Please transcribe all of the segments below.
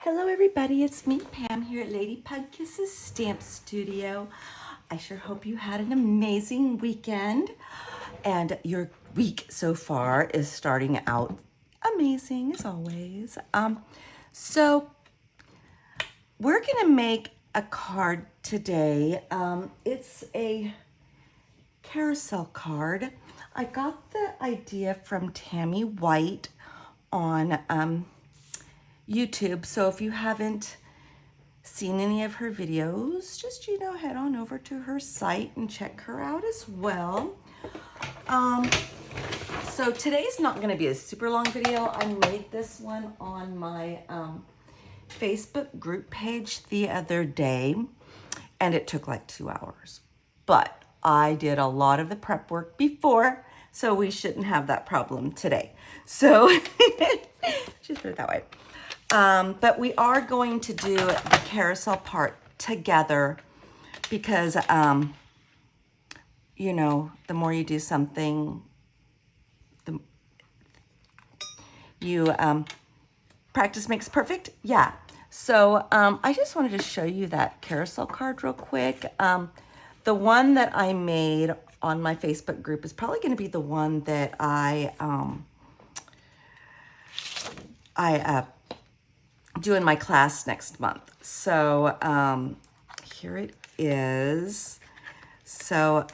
Hello everybody, it's me Pam here at Lady Pug Kisses Stamp Studio. I sure hope you had an amazing weekend and your week so far is starting out amazing as always. So we're gonna make a card today. It's a carousel card. I got the idea from Tammy White on YouTube. So if you haven't seen any of her videos, just, head on over to her site and check her out as well. So today's not going to be a super long video. I made this one on my Facebook group page the other day, and it took like 2 hours. But I did a lot of the prep work before, so we shouldn't have that problem today. So just put it that way. But we are going to do the carousel part together because, the more you do something, practice makes perfect. Yeah. So I just wanted to show you that carousel card real quick. The one that I made on my Facebook group is probably going to be the one that I do in my class next month. So here it is. So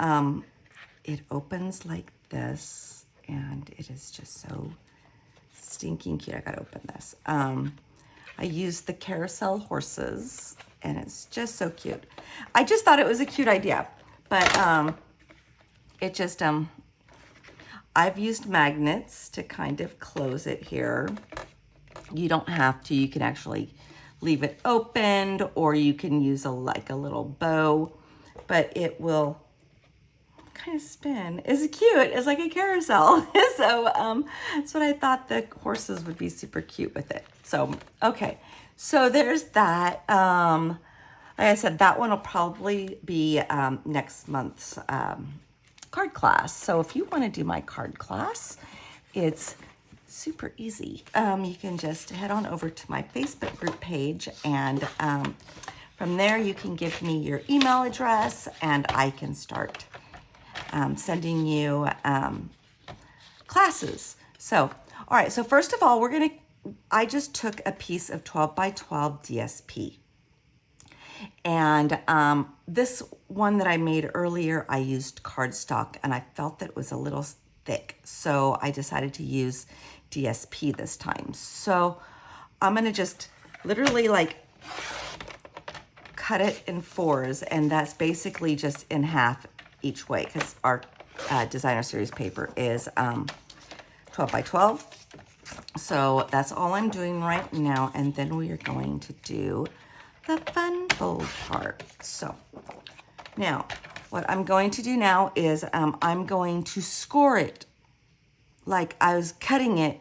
it opens like this, and it is just so stinking cute. I gotta open this. I used the carousel horses, and it's just so cute. I just thought it was a cute idea, but it just, I've used magnets to kind of close it here. You don't have to. You can actually leave it opened, or you can use a little bow, but it will kind of spin. It's cute. It's like a carousel. So that's what I thought. The horses would be super cute with it. So okay, so there's that. Like I said, that one will probably be next month's card class. So if you want to do my card class, it's super easy. You can just head on over to my Facebook group page, and from there you can give me your email address, and I can start sending you classes. So, all right. So first of all, I just took a piece of 12 by 12 DSP, and this one that I made earlier, I used cardstock, and I felt that it was a little thick, so I decided to use DSP this time. So I'm gonna just literally cut it in fours, and that's basically just in half each way, because our designer series paper is 12 by 12. So that's all I'm doing right now, and then we are going to do the fun fold part. So now what I'm going to do now is I'm going to score it like I was cutting it,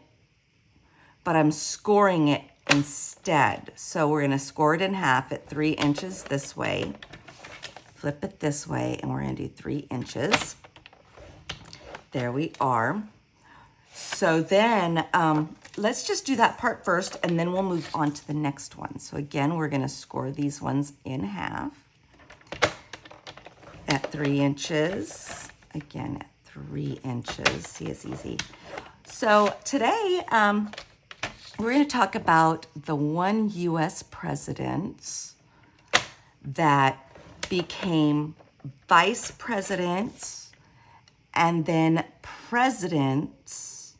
but I'm scoring it instead. So we're gonna score it in half at 3 inches this way, flip it this way, and we're gonna do 3 inches. There we are. So then let's just do that part first, and then we'll move on to the next one. So again, we're gonna score these ones in half at 3 inches. Again, at 3 inches. See, it's easy. So today, we're going to talk about the one U.S. president that became vice president and then president,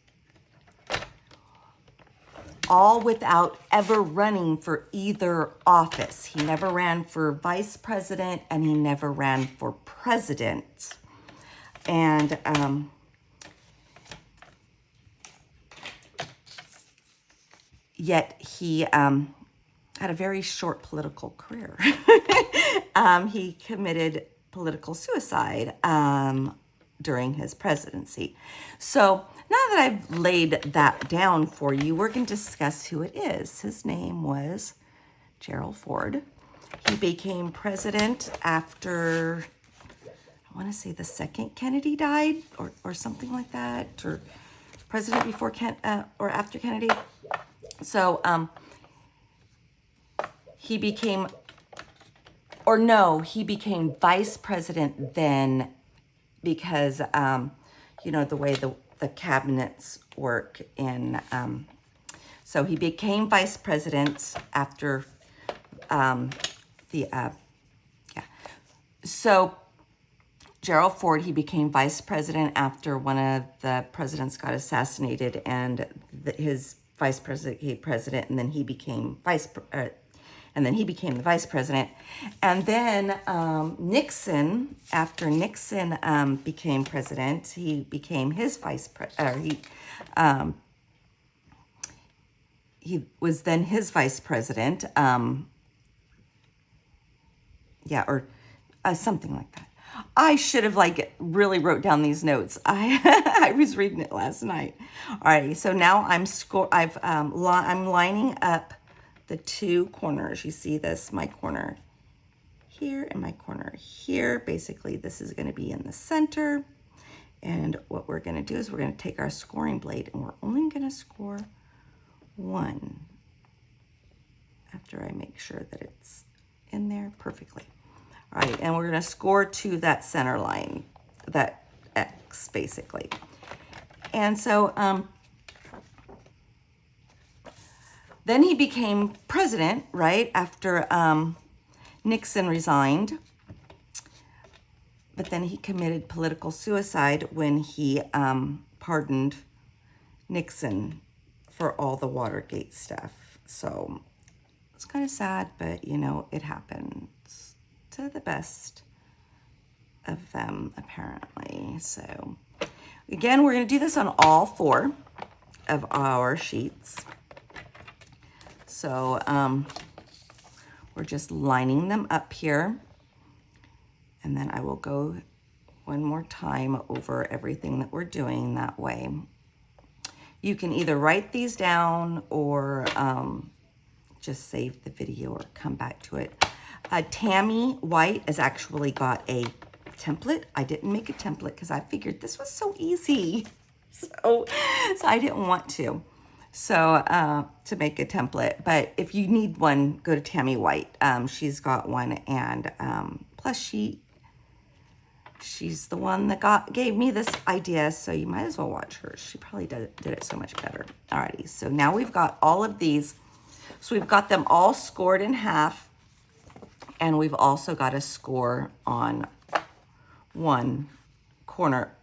all without ever running for either office. He never ran for vice president, and he never ran for president. And yet he had a very short political career. He committed political suicide during his presidency. So now that I've laid that down for you, we're going to discuss who it is. His name was Gerald Ford. He became president after, I want to say, the second Kennedy died, or something like that, or president before or after Kennedy. So he became, or no, he became vice president then because, you know, the way the cabinets work in, so he became vice president after yeah. So Gerald Ford, he became vice president after one of the presidents got assassinated, and his vice president became president, and then he became the vice president. And then Nixon, after Nixon became president, he became his vice president. He was then his vice president. Yeah, or something like that. I should have really wrote down these notes. I was reading it last night. All right, so now I'm lining up the two corners. You see this, my corner here and my corner here. Basically, this is going to be in the center. And what we're going to do is we're going to take our scoring blade, and we're only going to score one after I make sure that it's in there perfectly. All right, and we're going to score to that center line, that X, basically. And so then he became president, right, after Nixon resigned. But then he committed political suicide when he pardoned Nixon for all the Watergate stuff. So it's kind of sad, but, you know, it happens to the best of them, apparently. So again, we're going to do this on all four of our sheets. So we're just lining them up here. And then I will go one more time over everything that we're doing that way. You can either write these down or just save the video or come back to it. Tammy White has actually got a template. I didn't make a template because I figured this was so easy. So I didn't want to. So to make a template. But if you need one, go to Tammy White. She's got one, and plus she's the one that gave me this idea, so you might as well watch her. She probably did it so much better. Alrighty, so now we've got all of these. So we've got them all scored in half, and we've also got a score on one corner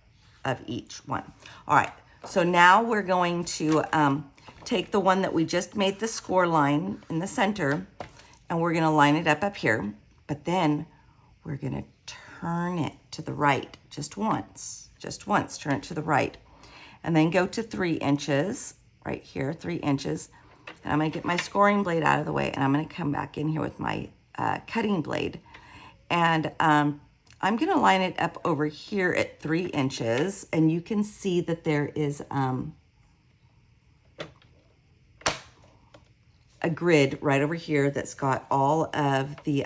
of each one. All right, so now we're going to take the one that we just made the score line in the center, and we're gonna line it up here, but then we're gonna turn it to the right just once, turn it to the right, and then go to 3 inches, right here, 3 inches, and I'm gonna get my scoring blade out of the way, and I'm gonna come back in here with my cutting blade, and I'm gonna line it up over here at 3 inches, and you can see that there is a grid right over here that's got all of the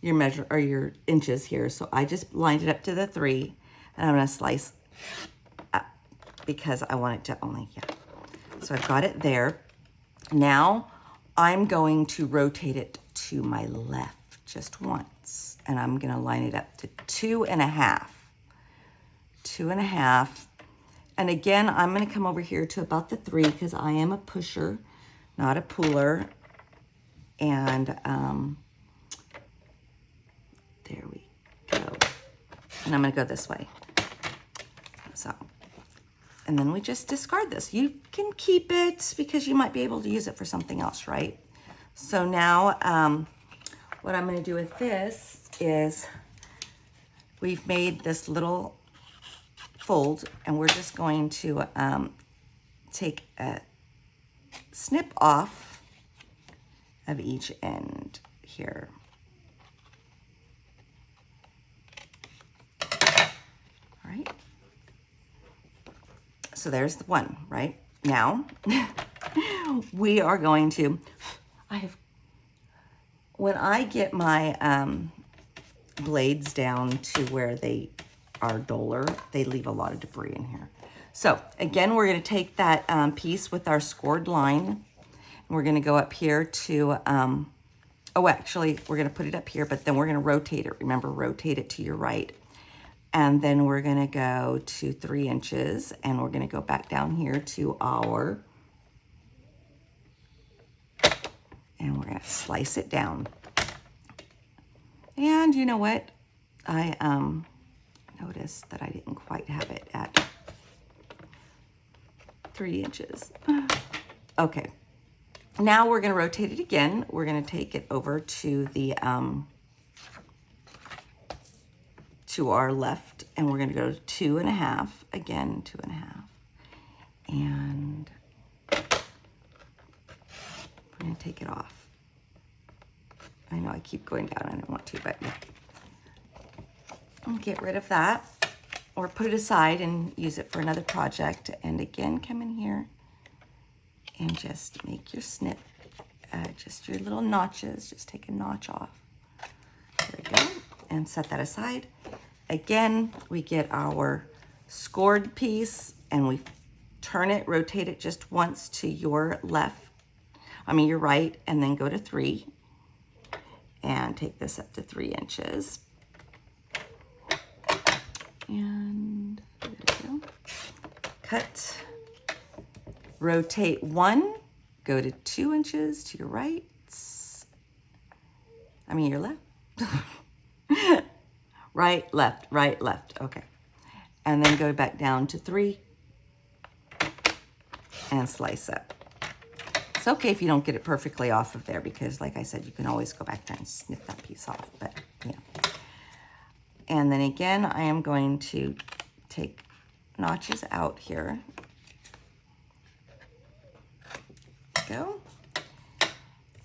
your measure or your inches here. So I just lined it up to the 3, and I'm gonna slice up because I want it to only, yeah. So I've got it there. Now I'm going to rotate it to my left just once, and I'm gonna line it up to 2.5. 2.5. And again, I'm gonna come over here to about the 3 because I am a pusher, not a puller. And there we go. And I'm gonna go this way. So, and then we just discard this. You can keep it because you might be able to use it for something else, right? So now what I'm gonna do with this is we've made this little fold, and we're just going to take a snip off of each end here. All right. So there's the one, right? Now we are going to, when I get my blades down to where they are duller, they leave a lot of debris in here. So again, we're going to take that piece with our scored line, and we're gonna go up here to, oh, actually, we're gonna put it up here, but then we're gonna rotate it. Remember, rotate it to your right. And then we're gonna go to 3 inches, and we're gonna go back down here to our, and we're gonna slice it down. And you know what? I noticed that I didn't quite have it at 3 inches. Okay, now we're gonna rotate it again. We're gonna take it over to the, to our left, and we're gonna go to 2.5, again, 2.5. And we're gonna take it off. I know I keep going down, I don't want to, but yeah. I'll get rid of that, or put it aside and use it for another project. And again, come in here and just make your snip, just your little notches, just take a notch off. There we go, and set that aside. Again, we get our scored piece, and we turn it, rotate it just once to your left, your right, and then go to 3, and take this up to 3 inches. And there we go. Cut, rotate 1, go to 2 inches to your right, your left. Right, left, okay. And then go back down to 3 and slice up. It's okay if you don't get it perfectly off of there, because like I said, you can always go back there and snip that piece off, but yeah. And then again, I am going to take notches out here. Go.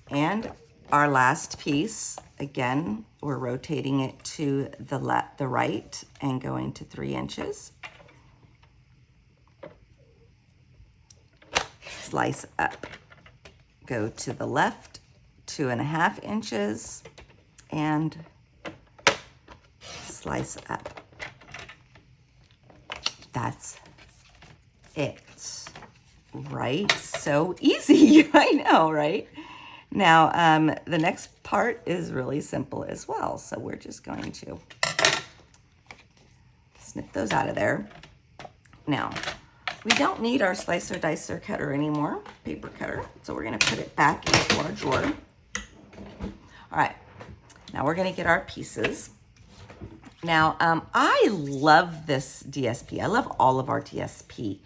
And our last piece, again, we're rotating it to the right and going to 3 inches. Slice up. Go to the left, 2.5 inches, and slice up. That's it, right? So easy, I know, right? Now, the next part is really simple as well. So we're just going to snip those out of there. Now, we don't need our slicer, dicer, cutter anymore, paper cutter. So we're gonna put it back into our drawer. All right, now we're gonna get our pieces. Now, I love this DSP. I love all of our DSP.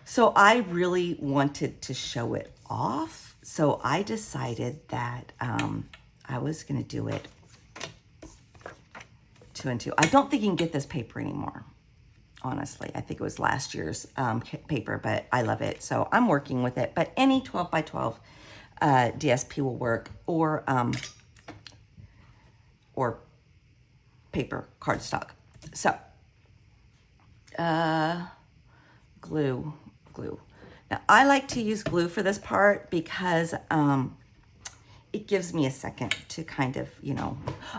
So I really wanted to show it off. So I decided that I was gonna do it 2 and 2. I don't think you can get this paper anymore, honestly. I think it was last year's paper, but I love it. So I'm working with it, but any 12 by 12 DSP will work, or paper cardstock. So, glue. Now, I like to use glue for this part because it gives me a second to kind of,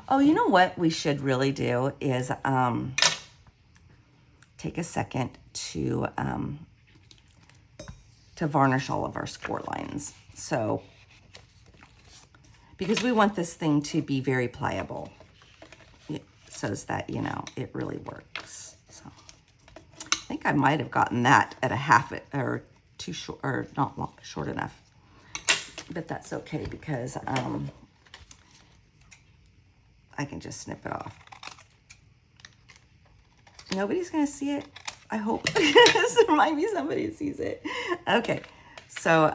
oh, you know what we should really do is take a second to varnish all of our score lines. So, because we want this thing to be very pliable, so that, it really works. So, I think I might have gotten that at a half it, or too short, or not long, short enough. But that's okay, because I can just snip it off. Nobody's gonna see it, I hope. There might be somebody who sees it. Okay, so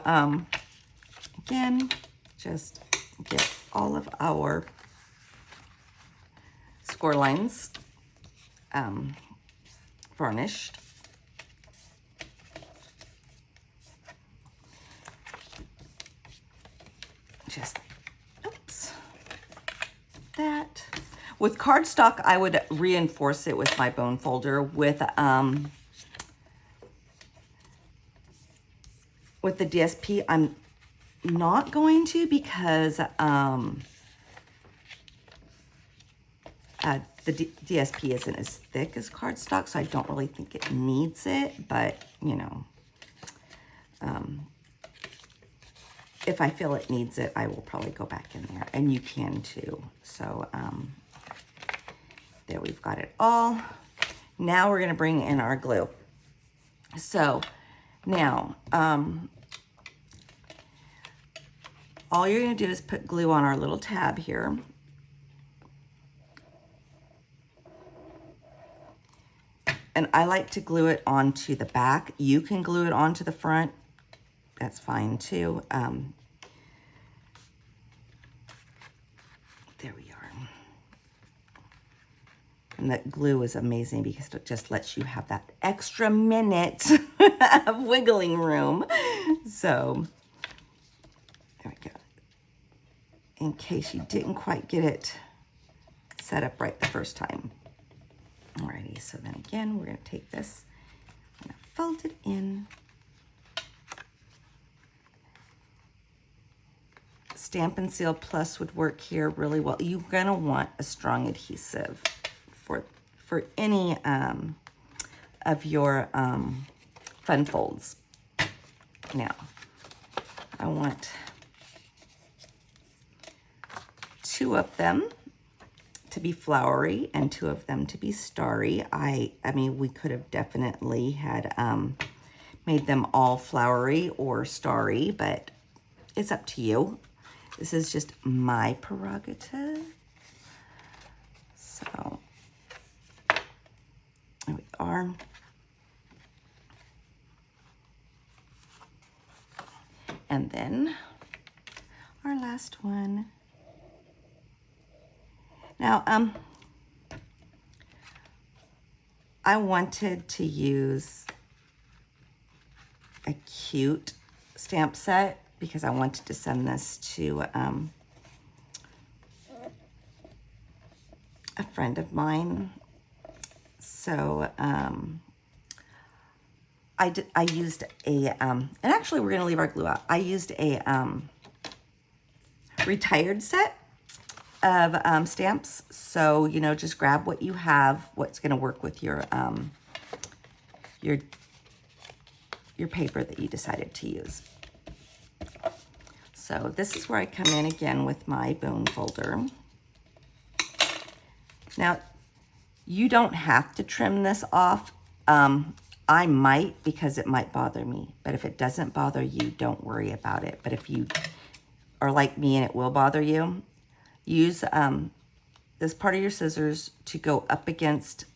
again, just get all of our score lines varnished. Just, oops, that. With cardstock, I would reinforce it with my bone folder. With the DSP, I'm not going to, because the DSP isn't as thick as cardstock, so I don't really think it needs it, but if I feel it needs it, I will probably go back in there, and you can too. So there, we've got it all. Now we're gonna bring in our glue. So now, all you're gonna do is put glue on our little tab here. And I like to glue it onto the back. You can glue it onto the front. That's fine too. There we are. And that glue is amazing because it just lets you have that extra minute of wiggling room. So, there we go. In case you didn't quite get it set up right the first time. Alrighty, so then again, we're gonna take this, I'm gonna fold it in. Stampin' Seal Plus would work here really well. You're gonna want a strong adhesive for any of your fun folds. Now, I want 2 of them to be flowery and 2 of them to be starry. I mean, we could have definitely had made them all flowery or starry, but it's up to you. This is just my prerogative. So, there we are. And then our last one. Now, I wanted to use a cute stamp set because I wanted to send this to a friend of mine. So I used a, and actually we're gonna leave our glue out. I used a retired set of stamps. So, you know, just grab what you have, what's gonna work with your paper that you decided to use. So this is where I come in again with my bone folder. Now, you don't have to trim this off. I might because it might bother me, but if it doesn't bother you, don't worry about it. But if you are like me and it will bother you, use this part of your scissors to go up against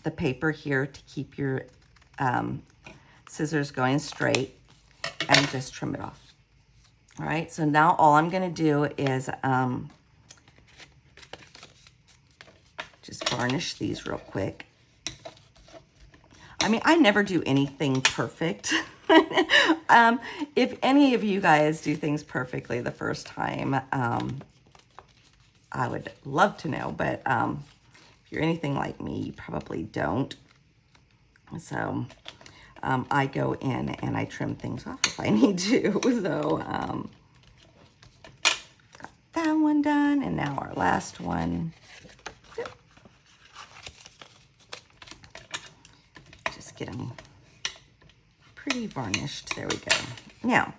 the paper here to keep your scissors going straight and just trim it off. All right, so now all I'm gonna do is just varnish these real quick. I mean, I never do anything perfect. If any of you guys do things perfectly the first time, I would love to know, but if you're anything like me, you probably don't. So I go in and I trim things off if I need to. So got that one done, and now our last one. Just get them pretty varnished. There we go. Now,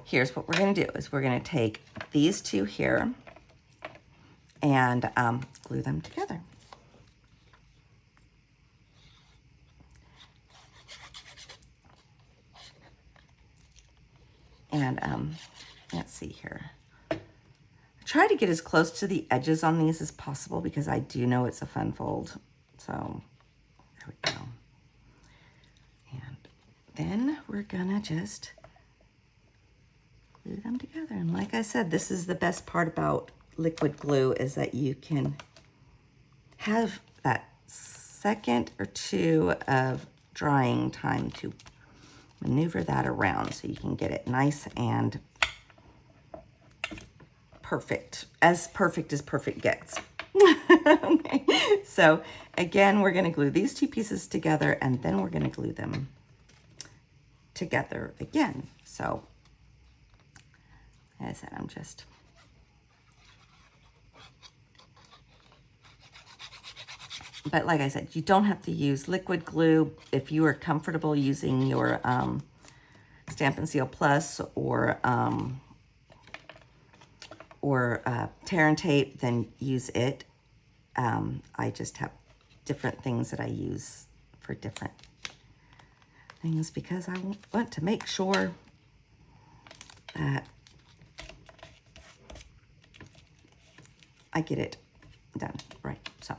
here's what we're going to do is we're going to take these 2 here and glue them together. And let's see here. Try to get as close to the edges on these as possible because I do know it's a fun fold. So there we go. And then we're gonna just glue them together. And like I said, this is the best part about liquid glue is that you can have that second or 2 of drying time to maneuver that around so you can get it nice and perfect as perfect gets. Okay. So again, we're going to glue these 2 pieces together and then we're going to glue them together again. So as I said, I'm just But like I said, you don't have to use liquid glue. If you are comfortable using your Stamp and Seal Plus or tear and tape, then use it. I just have different things that I use for different things because I want to make sure that I get it done right. So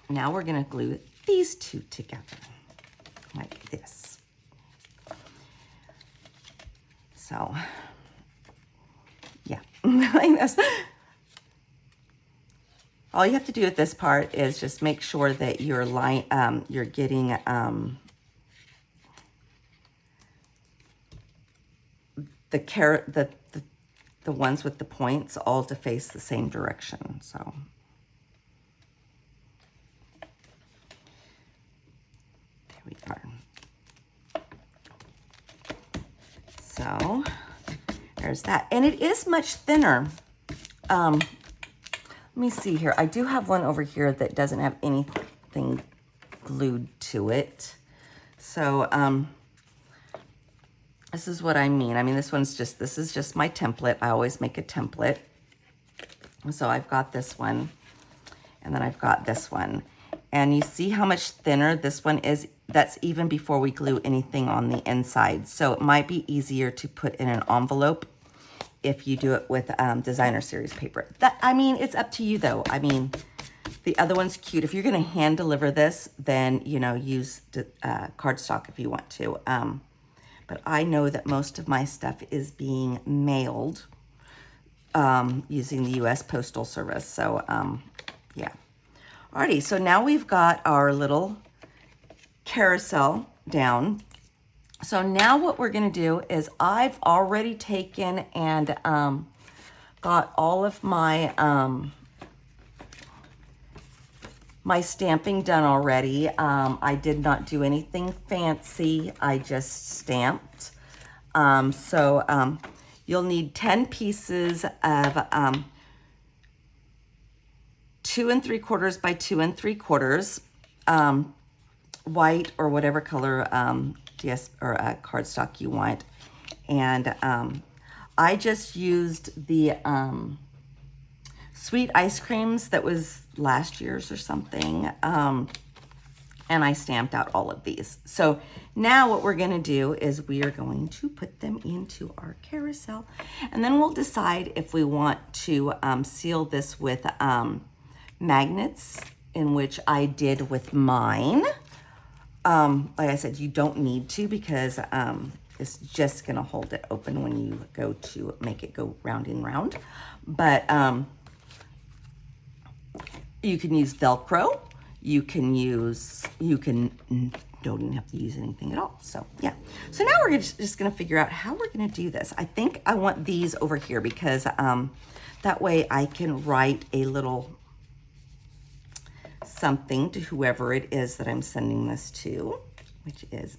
now we're going to glue these two together like this. So yeah, like this. All you have to do at this part is just make sure that you're getting the ones with the points all to face the same direction. So there we are. So there's that, and it is much thinner. Let me see here. I do have one over here that doesn't have anything glued to it. So this is what I mean. I mean, this is just my template. I always make a template. So I've got this one, and then I've got this one. And you see how much thinner this one is? That's even before we glue anything on the inside. So it might be easier to put in an envelope if you do it with designer series paper. I mean, it's up to you though. I mean, the other one's cute. If you're gonna hand deliver this, then, you know, use cardstock if you want to. But I know that most of my stuff is being mailed using the U.S. Postal Service. So, yeah. Alrighty, so now we've got our little carousel down. So now what we're going to do is I've already taken and got all of my my stamping done already. I did not do anything fancy. I just stamped. You'll need 10 pieces of 2 3/4 by 2 3/4 white or whatever color cardstock you want. And I just used the sweet ice creams that was last year's or something. And I stamped out all of these. So now what we're gonna do is we are going to put them into our carousel, and then we'll decide if we want to seal this with magnets, in which I did with mine. Like I said, you don't need to, because it's just gonna hold it open when you go to make it go round and round. But you can use Velcro. You don't even have to use anything at all. So yeah. So now we're just gonna figure out how we're gonna do this. I think I want these over here because that way I can write a little something to whoever it is that I'm sending this to, which is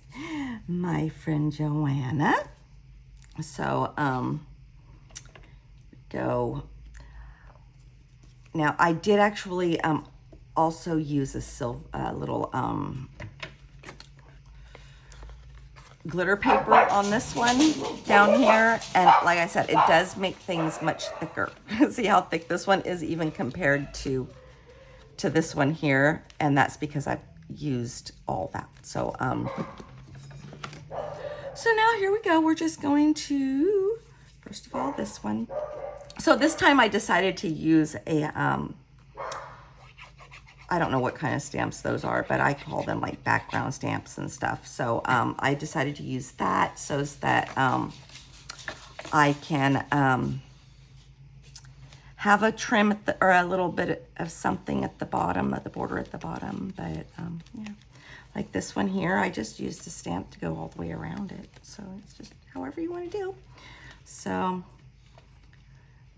my friend Joanna. So go. Now I did actually also use a little glitter paper on this one down here, and like I said, it does make things much thicker. See how thick this one is even compared to this one here, and that's because I've used all that. So so now here we go. We're just going to, first of all, this one. So this time I decided to use a I don't know what kind of stamps those are, but I call them like background stamps and stuff. So I decided to use that so that I can have a trim or a little bit of something at the bottom, at the border at the bottom. But yeah, like this one here, I just used a stamp to go all the way around it. So it's just however you want to do. So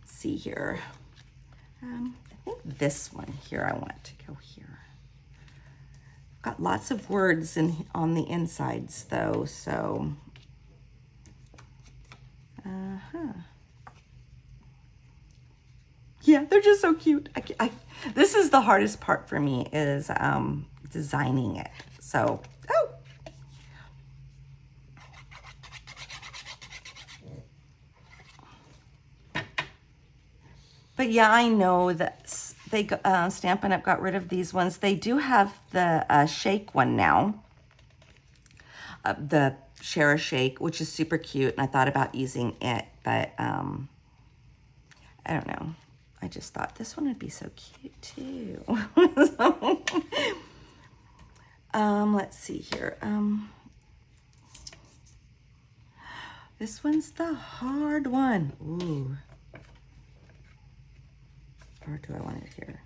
let's see here. I think this one here, I want to go here. Got lots of words on the insides though, so yeah, they're just so cute. This is the hardest part for me is designing it. So, oh. But yeah, I know that they Stampin' Up got rid of these ones. They do have the shake one now. The Share a Shake, which is super cute. And I thought about using it, but I don't know. I just thought this one would be so cute too. Let's see here. This one's the hard one. Ooh. Or do I want it here?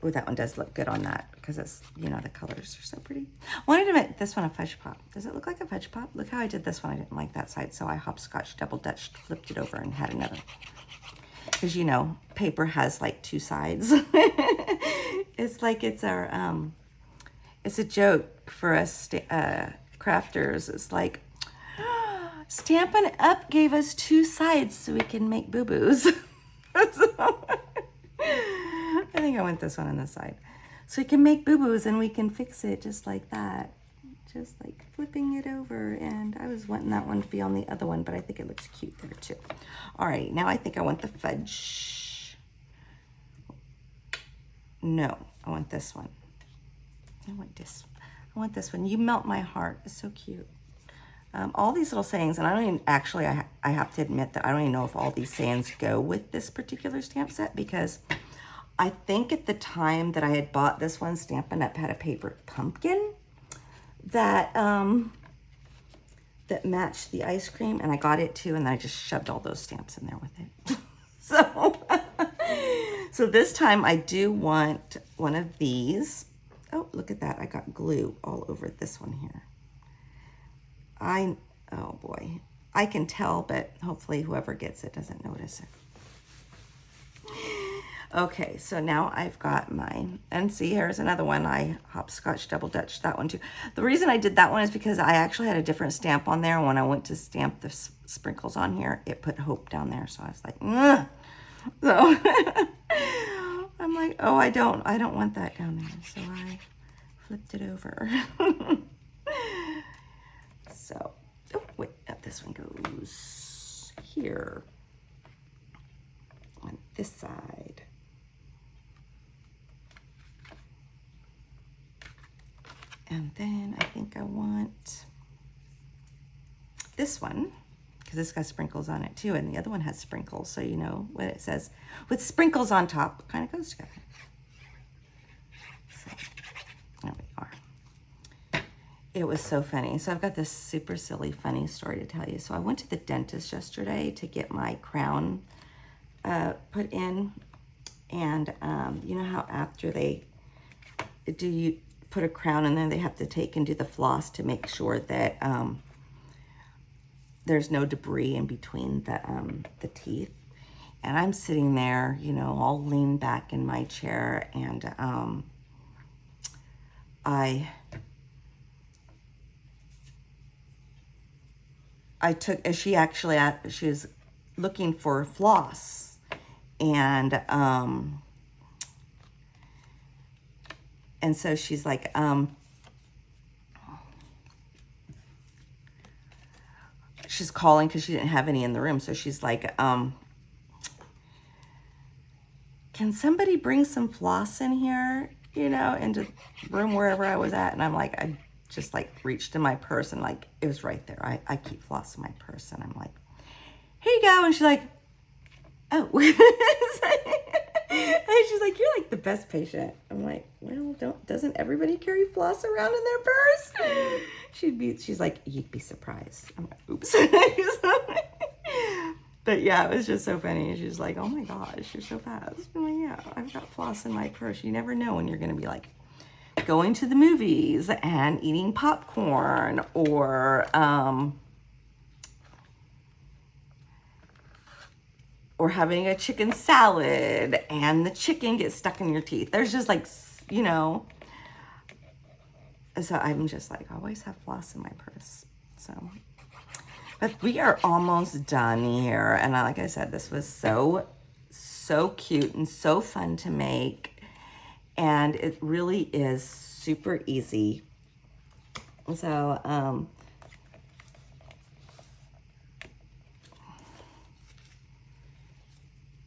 Oh, that one does look good on that because it's, you know, the colors are so pretty. I wanted to make this one a fudge pop. Does it look like a fudge pop? Look how I did this one. I didn't like that side, so I hopscotch, double dutched, flipped it over and had another. Because, you know, paper has like two sides. It's like it's our, it's a joke for us crafters. It's like, Stampin' Up gave us two sides so we can make boo-boos. I think I want this one on this side. So we can make boo-boos and we can fix it just like that. Just like flipping it over. And I was wanting that one to be on the other one, but I think it looks cute there too. All right, now I think I want the fudge. No, I want this one. I want this one. You melt my heart. It's so cute. All these little sayings, and I don't even, actually, I have to admit that I don't even know if all these sayings go with this particular stamp set, because I think at the time that I had bought this one, Stampin' Up had a paper pumpkin that that matched the ice cream, and I got it too, and then I just shoved all those stamps in there with it. So this time I do want one of these. Oh, look at that. I got glue all over this one here. Oh boy, I can tell, but hopefully whoever gets it doesn't notice it. Okay, so now I've got mine. And see, here's another one. I hopscotch double dutch that one too. The reason I did that one is because I actually had a different stamp on there. When I went to stamp the sprinkles on here, it put hope down there. So I was like, ugh. So I'm like, oh, I don't want that down there. So I flipped it over. So, oh, wait, this one goes here on this side. And then I think I want this one, because this got sprinkles on it too, and the other one has sprinkles, so you know what it says. With sprinkles on top, kind of goes together. So, there we are. It was so funny. So I've got this super silly, funny story to tell you. So I went to the dentist yesterday to get my crown put in. And you know how after they you put a crown in there, they have to take and do the floss to make sure that there's no debris in between the teeth. And I'm sitting there, you know, all leaned back in my chair, and she was looking for floss, and so she's like, she's calling because she didn't have any in the room. So she's like, can somebody bring some floss in here, you know, into the room wherever I was at? And I'm like, I just like reached in my purse, and like it was right there. I keep floss in my purse, and I'm like, here you go. And she's like, oh. And she's like, you're like the best patient. I'm like, well, doesn't everybody carry floss around in their purse? She's like, you'd be surprised. I'm like, oops. But yeah, it was just so funny. She's like, oh my gosh, you're so fast. I'm like, yeah, I've got floss in my purse. You never know when you're gonna be like going to the movies and eating popcorn, or having a chicken salad and the chicken gets stuck in your teeth. There's just like, you know, so I'm just like, I always have floss in my purse. So, but we are almost done here. And like I said, this was so so cute and so fun to make. And it really is super easy. So,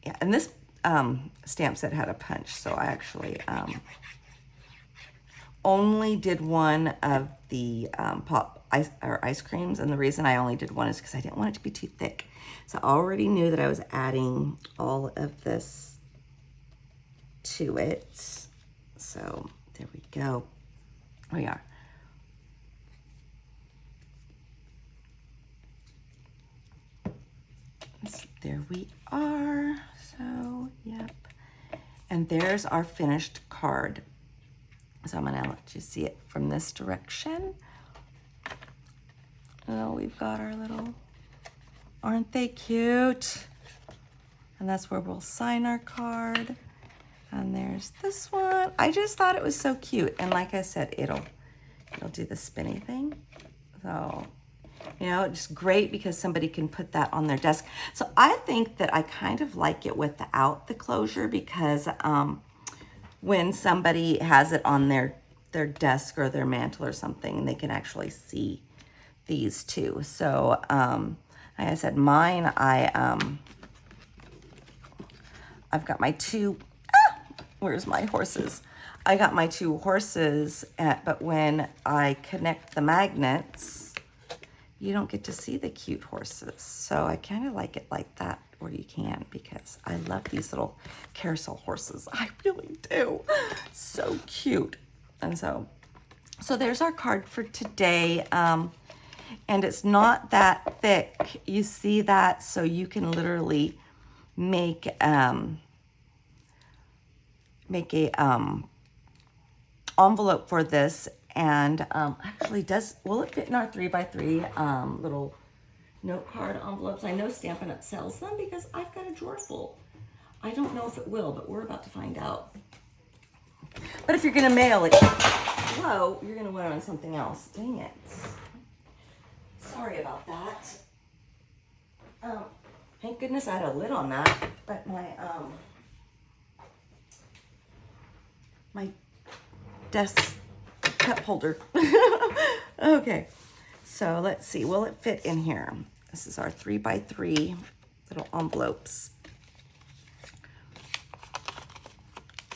yeah, and this stamp set had a punch, so I actually only did one of the ice creams, and the reason I only did one is because I didn't want it to be too thick. So I already knew that I was adding all of this to it. So there we go. We are. There we are. So, yep. And there's our finished card. So I'm gonna let you see it from this direction. Oh, we've got our little, aren't they cute? And that's where we'll sign our card. And there's this one. I just thought it was so cute. And like I said, it'll do the spinny thing. So, you know, it's great because somebody can put that on their desk. So I think that I kind of like it without the closure because when somebody has it on their desk or their mantle or something, they can actually see these two. So like I said, mine, I've got my two, where's my horses? I got my two horses, but when I connect the magnets, you don't get to see the cute horses. So I kind of like it like that, or you can, because I love these little carousel horses. I really do. So cute. And so there's our card for today. And it's not that thick. You see that? So you can literally make a envelope for this. And actually, will it fit in our 3x3 little note card envelopes? I know Stampin' Up sells them because I've got a drawer full. I don't know if it will, but we're about to find out. But if you're gonna mail it, whoa, you're gonna wear it on something else. Dang it. Sorry about that. Thank goodness I had a lid on that, but my desk cup holder. Okay, so let's see, will it fit in here? This is our 3x3 little envelopes.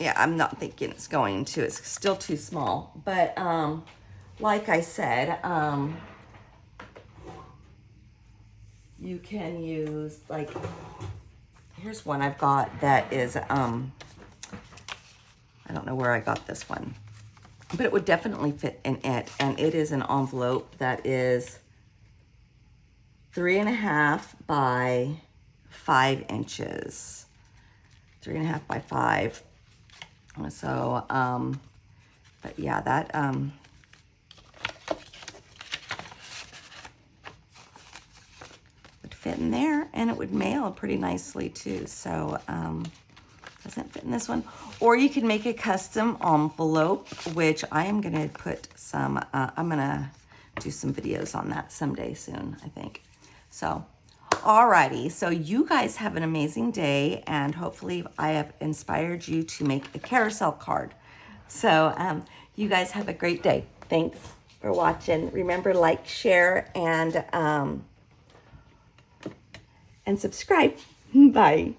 Yeah, I'm not thinking it's going to. It's still too small, but like I said, you can use, like, here's one I've got that is, I don't know where I got this one, but it would definitely fit in it. And it is an envelope that is 3.5 by 5 inches. 3.5 by 5. So, but yeah, that, would fit in there, and it would mail pretty nicely too. So, doesn't fit in this one. Or you can make a custom envelope, which I am gonna put some, I'm gonna do some videos on that someday soon, I think. So, alrighty, so you guys have an amazing day, and hopefully I have inspired you to make a carousel card. So you guys have a great day. Thanks for watching. Remember, like, share, and subscribe. Bye.